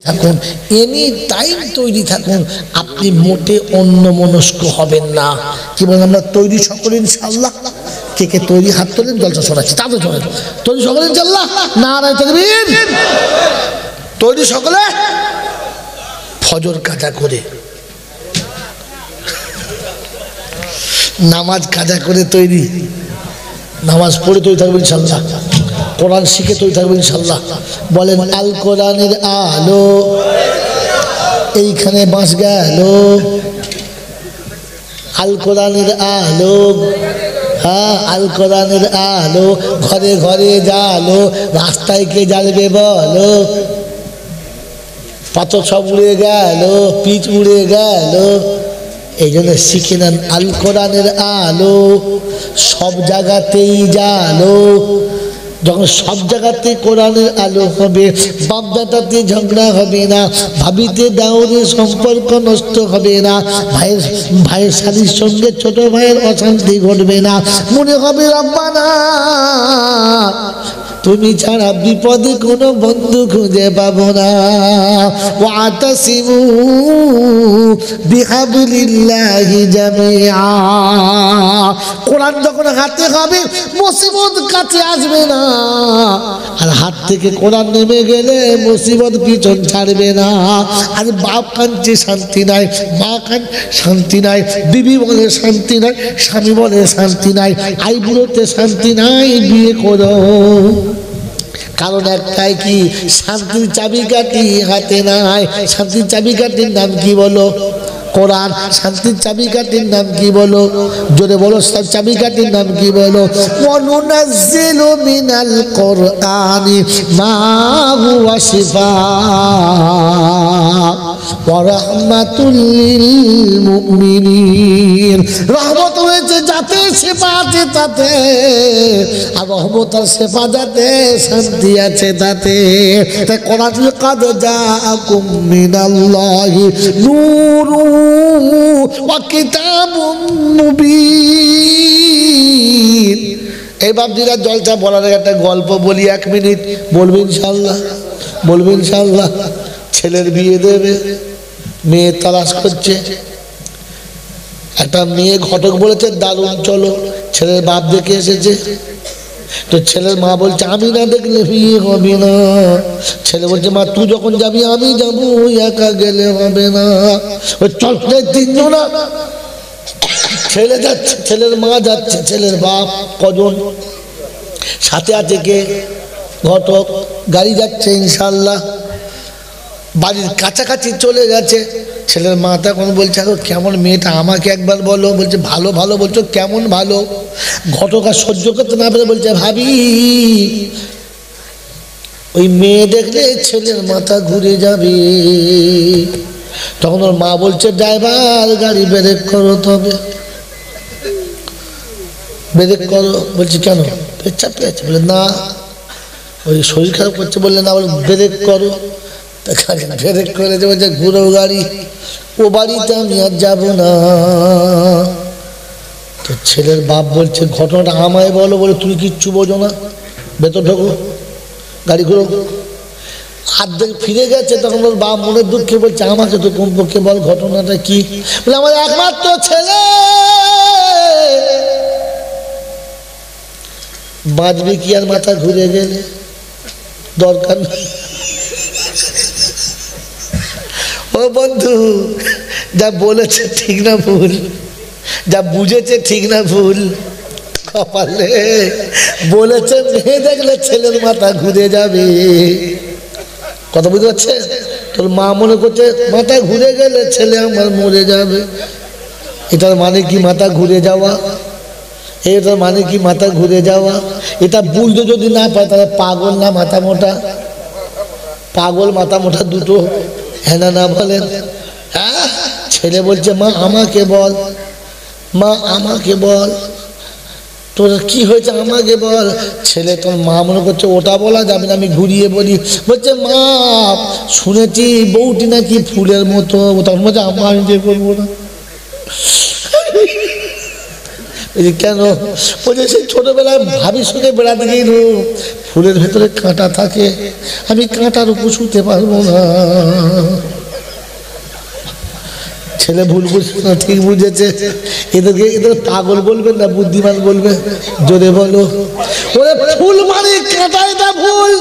থাকুন, any time তৈরি থাকুন, আপনি মোটে অন্যমনস্ক হবেন না। কি বলেন, আমরা তৈরি সকলে ইনশাআল্লাহ? কে কে তৈরি হাত তোলেন, জলসা শোনাচ্ছি, তাদের শোনেন। তৈরি সকলে ইনশাআল্লাহ? নারায়ে তাকবীর। তৈরি সকলে? ফজর কাজা করে, নামাজ কাজা করে তৈরি, নামাজ পড়ে তৈরি থাকবেন ইনশাআল্লাহ, কোরআন শিখে তৈরি থাকবেন ইনশাআল্লাহ। বলেন আল কোরআনের আলো এইখানে বাস গেল, আল কোরআনের আলো, হ্যাঁ আল কোরআনের আলো ঘরে ঘরে জালো, রাস্তায় কে জ্বালবে বলো, পাথর সব উড়ে গেল, পিচ উড়ে গেল। এই জন্য শিখে নেন আল কোরআনের আলো, সব জায়গাতেই জালো। যখন সব জায়গাতে কোরআনের আলো হবে, বাপ বেটাতে ঝগড়া হবে না, ভাবিতে দাউরে সম্পর্ক নষ্ট হবে না, ভাইয়ের শালীর সঙ্গে ছোট ভাইয়ের অশান্তি ঘটবে না, মনে হবে রব্বানা তুমি ছাড়া বিপদে কোনো বন্ধু খুঁজে পাবো না। ওয়াতাসিমু বিহাবলিল্লাহি জামিআ। কোরআন যখন হাতে হবে মুসিবত কাছে আসবে না, আর হাত থেকে কোরআন নেমে গেলে মুসিবত পিছন ছাড়বে না। আর বাপ কাঁদছে শান্তি নাই, মা কাঁদ শান্তি নাই, বিবি বলে শান্তি নাই, স্বামী বলে শান্তি নাই, আইবুড়োতে শান্তি নাই, বিয়ে করো। কারণ একটাই, কি শান্তির চাবিকাঠি হাতে নাই। শান্তির চাবিকাঠির নাম কি বলো? কোরআন। শান্তির চাবিকাঠির নাম কি বলো? জোরে বলো, চাবিকাঠির নাম কি বলো? ওয়ানুনাজ্জিলু মিনাল কোরআনি মা হুয়া শিফাআ ওয়া রাহমাতুল লিল মুমিনিন। রহমত হয়েছে যাতে, শেফা আছে তাতে, আর রহমত আর শেফা যাতে, শান্তি আছে তাতে। তাই কোরআন কাদ জাআকুম মিনাল্লাহি নূরুন ওয়া কিতাবুম মুবিন। এই বাপজিরা জলসা বলার একটা গল্প বলি, 1 মিনিট বলবেন ইনশাআল্লাহ? বলবেন ইনশাআল্লাহ? ছেলের বিয়ে দেবে, মেয়ে তালাশ করছে। একটা মেয়ে ঘটক বলেছে দারুণ চলো, ছেলের বাপ দেখে এসেছে। তো ছেলের মা বলছে আমি না দেখলে বিয়ে হবে না। ছেলে বলছে মা তুই যখন যাবি আমি যাবো, একা গেলে হবে না। ওই চল 3 জন, ছেলে যাচ্ছে, ছেলের মা যাচ্ছে, ছেলের বাপ, কজন সাথে আছে? কে? ঘটক। গাড়ি যাচ্ছে ইনশাআল্লাহ। বাড়ির কাছাকাছি চলে গেছে। ছেলের মা তখন বলছে কেমন মেয়েটা, আমাকে একবার বলো। বলছে ভালো। ভালো বলছো কেমন ভালো? ঘটক আর সহ্য করতে না পেরে বলছে ভাবি ওই মেয়ে দেখলে ছেলের মাথা ঘুরে যাবে। তখন ওর মা বলছে ড্রাইভার গাড়ি ব্রেক করো, তবে ব্রেক করো। বলছি কেন? পেচ্ছা পেয়েছে। বলে না ওই শরীর খারাপ করছে। বললে না, বলে ব্রেক করো। ব্রেক করেছে, বলছে ঘুরো গাড়ি, ও বাড়িতে আমি আর যাবো না। তো ছেলের বাপ বলছে ঘটনাটা আমায় বলো। বলে তুমি কিচ্ছু বোঝো না, ভেতর ঢোকো, গাড়ি ঘুরো। আর্ধেক ফিরে গেছে, তখন ওর বাপ মনের দুঃখে বলছে আমাকে তো কমপক্ষে বল ঘটনাটা কি। বলে আমার একমাত্র ছেলে বাঁচবে কি আর মাথা ঘুরে গেলে? দরকার নেই। ও বন্ধু, যা বলেছে ঠিক না ভুল, যা বুঝেছে ঠিক না ভুল? কপালে বলেছে মেয়ে দেখলে ছেলের মাথা ঘুরে যাবে। কথা বুঝতে পারছে? তোর মা মনে করছে মাথা ঘুরে গেলে ছেলে আমার মরে যাবে। এটার মানে কি মাথা ঘুরে যাওয়া? এটার মানে কি মাথা ঘুরে যাওয়া? এটা বুঝতে যদি না পায় তাহলে পাগল না মাথা মোটা? পাগল মাথা মোটা দুটো, হ্যাঁ না বলেন? হ্যাঁ। ছেলে বলছে মা আমাকে বল, মা আমাকে বল, তোর কি হয়েছে আমাকে বল। ছেলে তোর মা মনে করছে ওটা বলা যাবে না, আমি ঘুরিয়ে বলি। বলছে মা শুনেছি বউটি নাকি ফুলের মতো। তখন বলছে আমি যে করবো না। কেন? বলছে সেই ছোটবেলায় ভাবি শুনে বেড়াতে গেল, ফুলের ভেতরে কাঁটা থাকে, আমি কাঁটার উপর শুতে পারবো না। ছেলে ভুল বুঝছে না, ঠিক বুঝেছে। এদের পাগল বলবেন না বুদ্ধিমান বলবেন? জোরে বলো। ওরে ফুল মানে কাঁটা, এটা ভুল।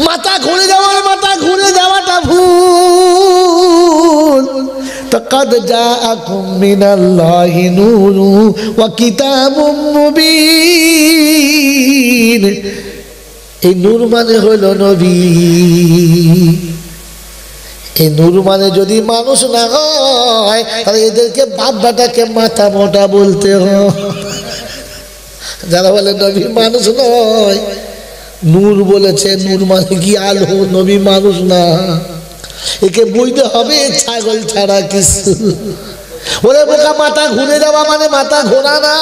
মাথা ঘুরে যাওয়াটা ভুল। তাকাদ জাআকুম মিনাল্লাহি নূরু ওয়া কিতাবুম মুবিন। এই নূর মানে হলো নবী। এই নূর মানে যদি মানুষ না হয় তাহলে এদেরকে বাপ বেটাকে মাথা মোটা বলতে হয়। যারা বলে নবী মানুষ নয়, নূর বলেছে, নূর মানে কি আলো, নবী মানুষ না। একে বুঝতে হবে ছাগল ছাড়া কিছু। ওরে বোকা, মাথা ঘুরে যাওয়া মানে মাথা ঘোরা না।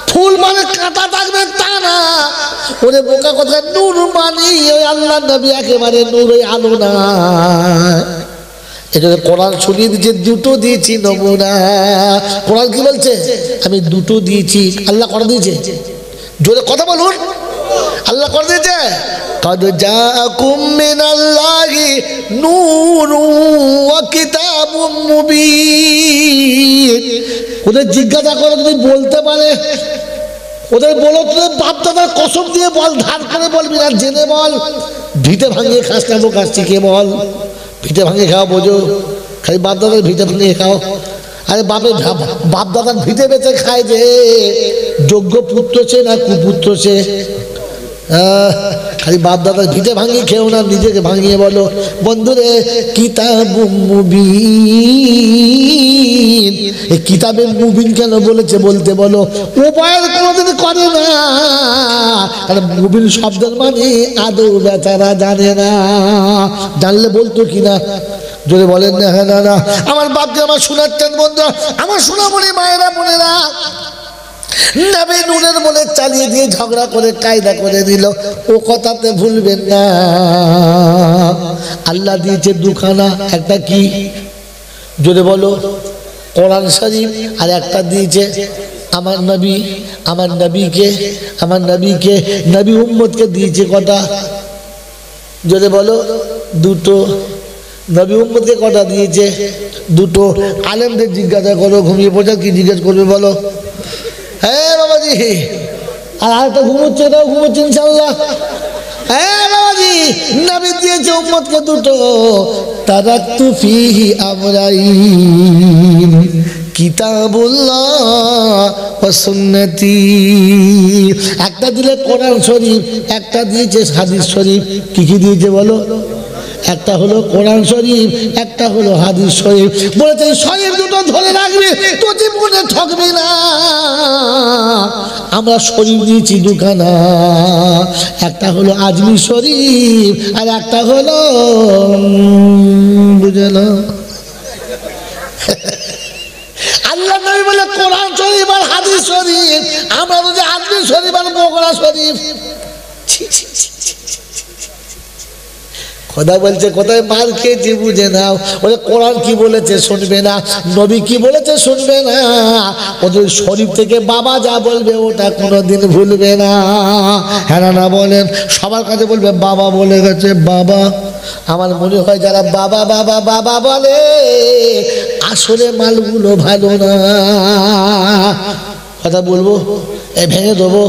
ফুল মানে কাঁটা থাকবে তা না। ওরে বোকা, কথা নূর মানে ওই আল্লাহ নবী একেবারে নূর, ওই আলো না। এটা কোরআন শুনিয়ে দিয়েছে, দুটো দিয়েছি নমুনা। কোরআন কি বলছে? আমি দুটো দিয়েছি। আল্লাহ করে দিয়েছে, জোরে কথা বলুন। আল্লাহ করে দিয়েছে, قد جاءكم من الله نور وكتاب مبين। ওদের জিজ্ঞাসা করে যদি বলতে পারে, ওদের বলো তোদের বাপ দাদার কসম দিয়ে বল, ধার করে বলবি না, জেনে বল। ভিটে ভাঙিয়ে খাস না বোকা, শিখে বল। ভিটে ভাঙিয়ে খাও, বোঝো? খালি বাপ দাদার ভিটে ভাঙিয়ে খাও। আরে বাপ দাদার ভিটে বেঁচে খায় যে, যোগ্য পুত্র সে না কুপুত্র সে? খালি বাপ দাদার ভিটে ভাঙিয়ে খেও না, নিজেকে ভাঙিয়ে বলো। বন্ধুরে, কিতাবুম মুবিন। এই কিতাবে মুবিন কেন বলেছে বলতে বলো? উপায়ের কোনোদিন করে না, কারণ মুবিন শব্দের মানে আদৌ বেচারা জানে না। জানলে বলতো কিনা? জোরে বলেন না। হ্যাঁ না। আমার বাপকে আমার শোনাচ্ছেন বন্ধু, আমার শোনামণি মায়েরা বোনেরা, নবী নূরের বলে চালিয়ে দিয়ে ঝগড়া করে কায়দা করে দিল। ও কথাতে ভুলবেন না, আল্লাহ দিয়েছে দুখানা। একটা কি? জোরে বলো। কোরআন শরীফ। আর একটা দিয়েছে আমার নবী। আমার নবীকে নবী উম্মতকে দিয়েছে কটা? জোরে বলো। দুটো। নবী উম্মতকে কটা দিয়েছে? দুটো। আলেমদের জিজ্ঞাসা করো, ঘুমিয়ে পড়া কি জিজ্ঞেস করবে বলো? হ্যাঁ বাবাজি। আর আরেকটা ঘুমোচ্ছে, এটাও ঘুমোচ্ছে ইনশাল্লাহ। হ্যাঁ বাবাজি, নবী দিয়েছে উম্মতকে দুটো। তারাকতু ফীহি আমরাইন, কিতাবুল্লাহ ওয়া সুন্নতি। একটা দিলে কোরআন শরীফ, একটা দিয়েছে হাদিস শরীফ। কি কি দিয়েছে বলো? একটা হলো কোরআন শরীফ, একটা হলো হাদিস শরীফ। বলেছে শরীফ দুটো ধরে রাখবি তো জীবনে ঠকবি না। আমরা শরীফ দিয়েছি দুখানা, একটা হলো আজমির শরীফ, আর একটা হলো বুঝল। আল্লাহ নবী বলে কোরআন শরীফ আর হাদিস শরীফ। আমরা বলছি আজমির শরীফ আর বগুড়া শরীফ। কথা বলছে, কোথায় মার খেয়েছি বুঝে নাও। ওরা কোরআন কি বলেছে শুনবে না, নবী কি বলেছে শুনবে না। ওদের শরীফ থেকে বাবা যা বলবে ওটা কোনোদিন ভুলবে না। হ্যাঁ না বলেন? সবার কাছে বলবে বাবা বলে গেছে। বাবা, আমার মনে হয় যারা বাবা বাবা বাবা বলে আসলে মালগুলো ভালো না। কথা বলবো, এই ভেঙে দেবো,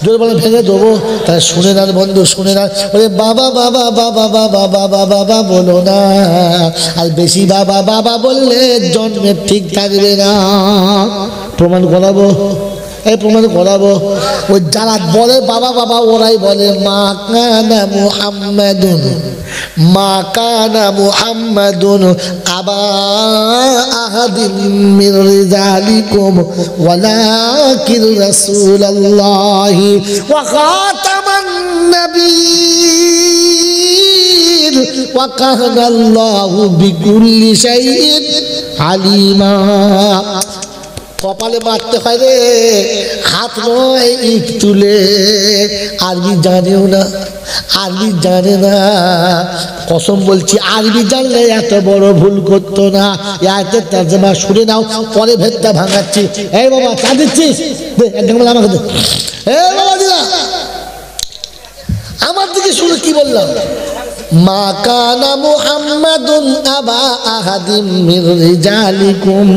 জোর বলে ভেঙে দেবো। তাই শুনে না বন্ধু, শুনে না। ওরে বাবা বাবা বাবা বাবা বাবা বাবা বলো না। আর বেশি বাবা বাবা বললে জন্মে ঠিক থাকবে না। প্রমাণ করাবো, এই প্রমাণ করাবো। ওই যারা বলে বাবা বাবা ওরাই বলে মা কানা মুহাম্মাদুন, মা কানা মুহাম্মাদুন আবা আহাদিন মিন রিজালিকুম ওয়ালাকিন রাসূলুল্লাহি ওয়া খাতামান নাবিয়্যিন ওয়া কানা আল্লাহু বিকুল্লি শাইইন আলিমা। কপালে মারতে হয় রে, হাত নয় ইট তুলে। আরবি জানেও না, আরবি জানে না। কসম বলছি, আরবি জানলে এত বড় ভুল করতো না। এতে তর্জমা শুনে নাও, পরে ভেতটা ভাঙাচ্ছি। এই বাবা চা দিচ্ছিস? দে এক ঢাকনা আমাকে দে। এই বাবা দিলা কি বললাম? মা কানা মুহাম্মাদুন আবা আহাদিম মির রিজালিকুম,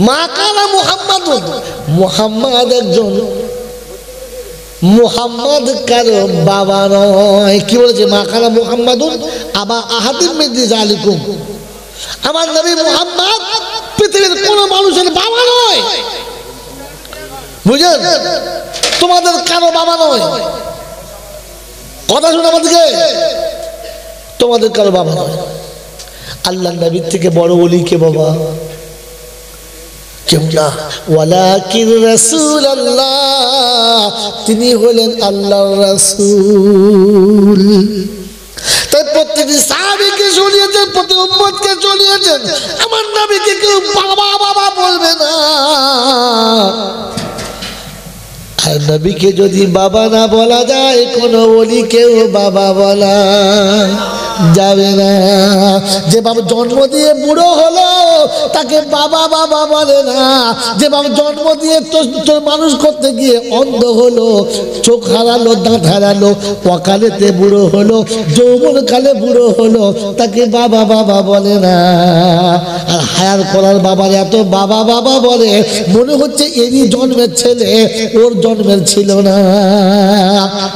মা কানা মুহাম্মাদুন, মুহাম্মদ একজন, মুহাম্মদ কারো বাবা নয়। কি বলেছে? মা কানা মুহাম্মাদুন আবা আহাদিম মির রিজালিকুম, আমার নবী মুহাম্মদ পৃথিবীর কোন মানুষের বাবা নয়। বুঝলেন? তোমাদের কারো বাবা নয়। কথা শুনে আমাদেরকে, তোমাদের কারো বাবা নয়। আল্লাহ নবীর থেকে বড় ওলি কে বাবা? কেউ না। ওয়ালাকিন রাসূলুল্লাহ, তিনি হলেন আল্লাহর রাসূল। তাই প্রত্যেকটি সাহাবীকে শুনিয়েছেন, প্রতি উম্মতকে শুনিয়েছেন, আমার নবীকে কেউ বাবা বাবা বলবে না। আর নবীকে যদি বাবা না বলা যায়, কোনো ওলিকেও বাবা বলা যাবে না। যে বাবা জন্ম দিয়ে বুড়ো হলো তাকে বাবা বাবা বলে না। যে বাবা জন্ম দিয়ে তোর মানুষ করতে গিয়ে অন্ধ হলো, চোখ হারালো, দাঁত হারালো, অকালেতে বুড়ো হলো, যৌবন কালে বুড়ো হলো, তাকে বাবা বাবা বলে না। আর হায়ার করার বাবার এত বাবা বাবা বলে, মনে হচ্ছে এরই জন্মের ছেলে, ওর জন্মের ছিল না।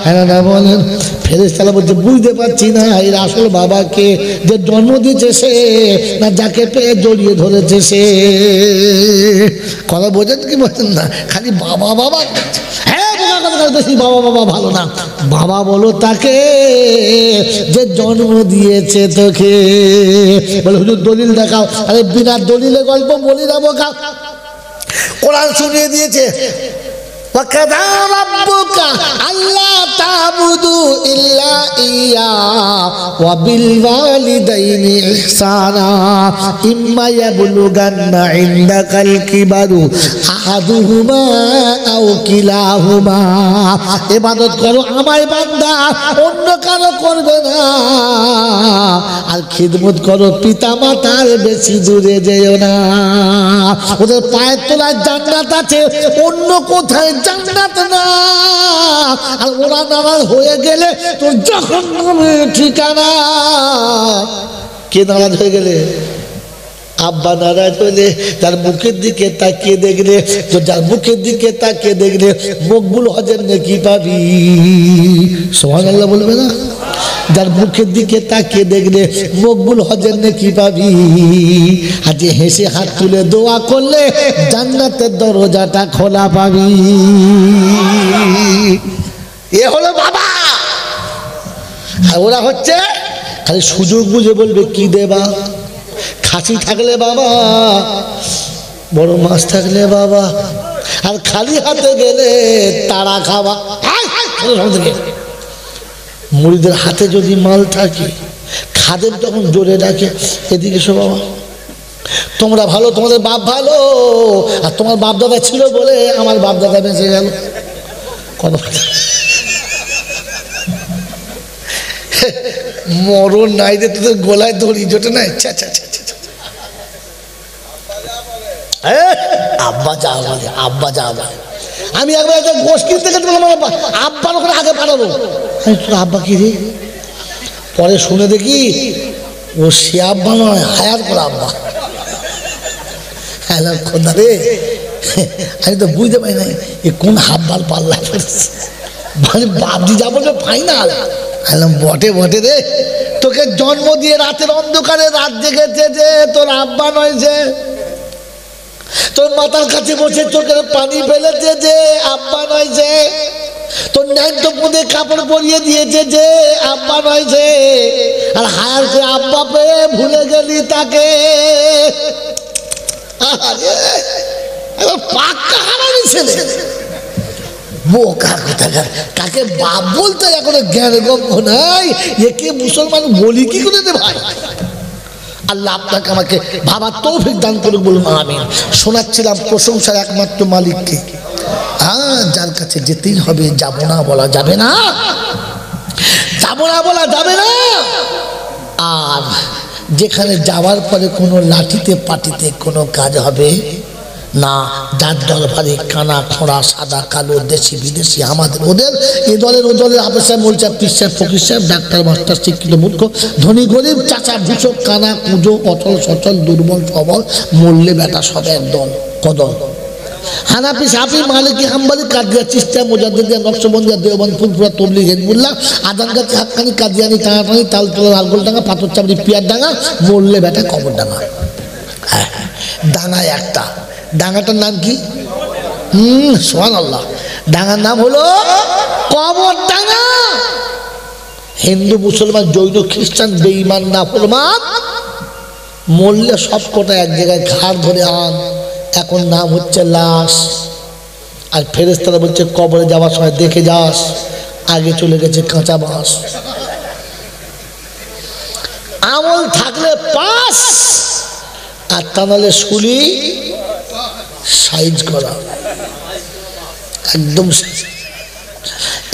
হ্যাঁ না বলেন? ফেরেশতারা বলছে বুঝতে পারছি না এর আসল বাবাকে, যে জন্ম দিয়েছে সে না যাকে পেয়ে জড়িয়ে ধরেছে সে। কথা বোঝেন কি বোঝেন না? খালি বাবা বাবা। হ্যাঁ, বেশি বাবা বাবা ভালো না। বাবা বলো তাকে যে জন্ম দিয়েছে তোকে। বলে হুজুর দলিল দেখাও। আরে বিনা দলিলে গল্প বলি না বোকা। কোরআন শুনিয়ে দিয়েছে, وَقَضَى رَبُّكَ أَلَّا تَعْبُدُوا إِلَّا إِيَّاهُ وَبِالْوَالِدَيْنِ إِحْسَانًا إِمَّا يَبْلُغَنَّ عِندَكَ الْكِبَرَ أَحَدُهُمَا أَوْ كِلَاهُمَا। ইবাদত করো আমায় বান্দা, অন্য কারো করবে না। আর খিদমত করো পিতা মাতার, বেশি দূরে যেও না। ওদের পায়ের তলায় জান্নাত আছে, অন্য কোথায় জান্নাত না। আর ওরা নারাজ হয়ে গেলে তোর জাহান্নামের ঠিকানা। কে নারাজ হয়ে গেলে? আব্বা নারাজ হলে তার মুখের দিকে তাকিয়ে দেখলে, তো যার মুখের দিকে তাকিয়ে দেখলে মকবুল হজের নেকি পাবি। সুবহানাল্লাহ বলবে না? যার মুখের দিকে তাকিয়ে দেখলে মকবুল হজের নেকি পাবি। আর যে হেসে হাত তুলে দোয়া করলে জান্নাতের দরজাটা খোলা পাবি। এ হলো বাবা। আর ওরা হচ্ছে খালি সুযোগ বুঝে বলবে কি দেবা। খাসি থাকলে বাবা, বড় মাছ থাকলে বাবা, আর খালি হাতে গেলে তারা খাওয়া। মুড়িদের হাতে যদি মাল থাকে, খাদেম তখন জোরে ডাকে, এদিকে এসো বাবা, তোমরা ভালো, তোমাদের বাপ ভালো, আর তোমার বাপ দাদা ছিল বলে আমার বাপ দাদা বেঁচে গেল। কত মরণ নাই রে, তোদের গোলায় দড়ি জোটে নাই। আব্বা যা বলে, আব্বা যা বলে। আমি একবার একটা গোশ কিনতে গেছি, আব্বার ওখানে আগে পাঠাবো। তোর আব্বা কি রে? পরে শুনে দেখি ও সে আব্বা নয়, হায়ার করা আব্বা। খোদা রে, আমি তো বুঝতে পারি না এ কোন হাব্বাল পাল্লা পড়েছে। মানে বাপজি যা বলবে ফাইনাল। বটে বটে রে, তোকে জন্ম দিয়ে রাতের অন্ধকারে রাত জেগেছে যে তোর আব্বা নয়, যে তোর মাথার কাছে বসে চোখের পানি ফেলেছে যে আব্বা নয়, যে তোর ন্যাংটো পুঁতে কাপড় পরিয়ে দিয়েছে যে আব্বা নয়, যে আর হায়ার করে আব্বা পেয়ে ভুলে গেলি তাকে। পাক্কা হারানি ছেলে, বোকা কোথাকার। কাকে বাপ বলতে এখন জ্ঞান গম্য নাই। একে মুসলমান বলি কি করে দে ভাই? আল্লাহ আপনাকে আমাকে ভাবার তৌফিক দান করুক, বলুন আমিন। শোনাচ্ছিলাম প্রশংসার একমাত্র মালিককে, যার কাছে যেতেই হবে, যাব না বলা যাবে না, যাব না বলা যাবে না। আর যেখানে যাওয়ার পরে কোনো লাঠিতে পাটিতে কোনো কাজ হবে না, যার দরবারে কানা খোঁড়া সাদা কালো দেশি বিদেশি আমাদের ওদের এ দলের ও দলের হাফেজ মোলচা পীর সাহেব ফকির সাহেব ডাক্তার মাস্টার শিক্ষিত মূর্খ ধনী গরিব চাচা ভূষক কানা কুঁজো অচল সচল দুর্বল সবল মরলে বেটা সব একদম কদম। হানাফি সাফি মালিকি হাম্বলি কাদিয়া চিস্তিয়া মুজাদ্দিদিয়া নকশবন্দিয়া দেওবন্দ ফুলপুরা তবলিগ হিজবুল্লাহ আদানগাছি হাক্কানি কাদিয়ানি টানাটানি তালতলা লালগোলডাঙ্গা পাথর চাবড়ি পিয়ারডাঙ্গা মরলে বেটা কবরডাঙ্গা। হ্যাঁ, ডাঙ্গা একটা, ডাঙ্গাটার নাম কি? সুবহানাল্লাহ, ডাঙ্গার নাম হলো কবরডাঙ্গা। হিন্দু মুসলমান জৈন খ্রিস্টান বেঈমান নাফরমান মরলে সব কটা এক জায়গায় ঘাড় ধরে আন, এখন নাম হচ্ছে লাশ। আর ফেরেশতারা বলছে কবরে যাওয়ার সময় দেখে যাস, আগে চলে গেছে কাঁচা বাঁশ। আমল থাকলে পাস, আর তা নাহলে শুলি সাইজ করা একদম।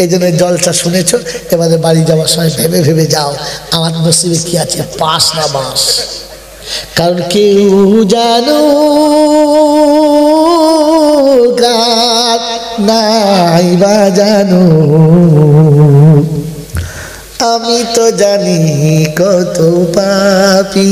এই জন্য জলসা শুনেছ, এবারে বাড়ি যাওয়ার সময় ভেবে ভেবে যাও আমার নসিবে কি আছে, পাস না বাঁশ। কারণ কেউ জানো গান নাই বা জানো, আমি তো জানি কত পাপী।